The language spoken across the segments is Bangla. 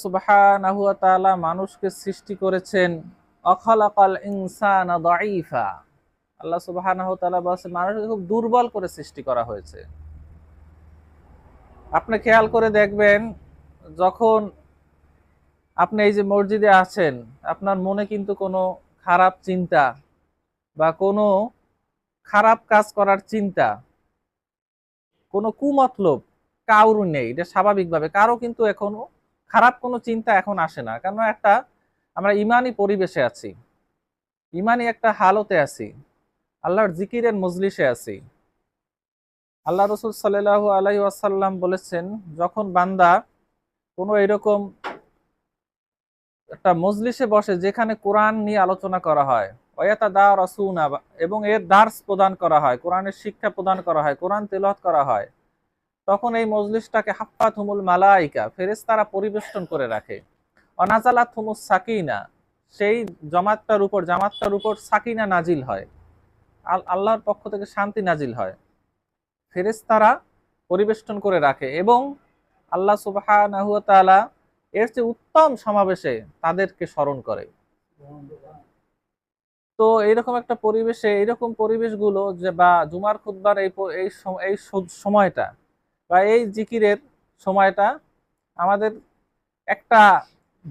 সুবহানাহু ওয়া তাআলা মানুষকে সৃষ্টি করেছেন অখলাকাল ইনসানা দাঈফা। আল্লাহ সুবহানাহু ওয়া তাআলা বলেছেন মানুষকে খুব দুর্বল করে সৃষ্টি করা হয়েছে। আপনি খেয়াল করে দেখবেন, যখন আপনি এই যে মসজিদে আছেন, আপনার মনে কিন্তু কোনো খারাপ চিন্তা বা কোনো খারাপ কাজ করার চিন্তা, কোনো কুমতলব কারো নেই। এটা স্বাভাবিকভাবে কারো কিন্তু এখনো খারাপ কোনো চিন্তা এখন আসে না, কারণ আমরা ইমানি পরিবেশে আছি, ইমানি একটা হালতে আছি, আল্লাহর জিকিরের মজলিসে আছি। আল্লাহ রসুল সাল্লাল্লাহু আলাইহি ওয়াসাল্লাম বলেছেন, যখন বান্দা কোনো এরকম একটা মজলিসে বসে যেখানে কোরআন নিয়ে আলোচনা করা হয়, ওয়াতা দা রসুনা, এবং এর দার্স প্রদান করা হয়, কোরআনের শিক্ষা প্রদান করা হয়, কোরআন তেলাওয়াত করা হয়, তখন এই মজলিসটাকে হাফাতুহুমুল মালাইকা, ফেরেশতারা পরিবেষ্টন করে রাখে। অনাজালাতুহুমুস সাকিনা, সেই জামাতটার উপর সাকিনা নাজিল হয়, আল্লাহর পক্ষ থেকে শান্তি নাজিল হয়, ফেরেশতারা পরিবেষ্টন করে রাখে, এবং আল্লাহ সুবহানাহু ওয়া তাআলা এর চেয়ে উত্তম সমাবেশে তাদেরকে স্মরণ করে। তো এইরকম একটা পরিবেশে, এইরকম পরিবেশগুলো যে বা জুমার খুতবার এই সময়টা বা এই জিকিরের সময়টা আমাদের একটা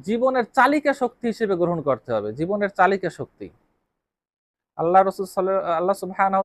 জীবনের চালিকা শক্তি হিসেবে গ্রহণ করতে হবে, জীবনের চালিকা শক্তি। আল্লাহ সুবহানাহু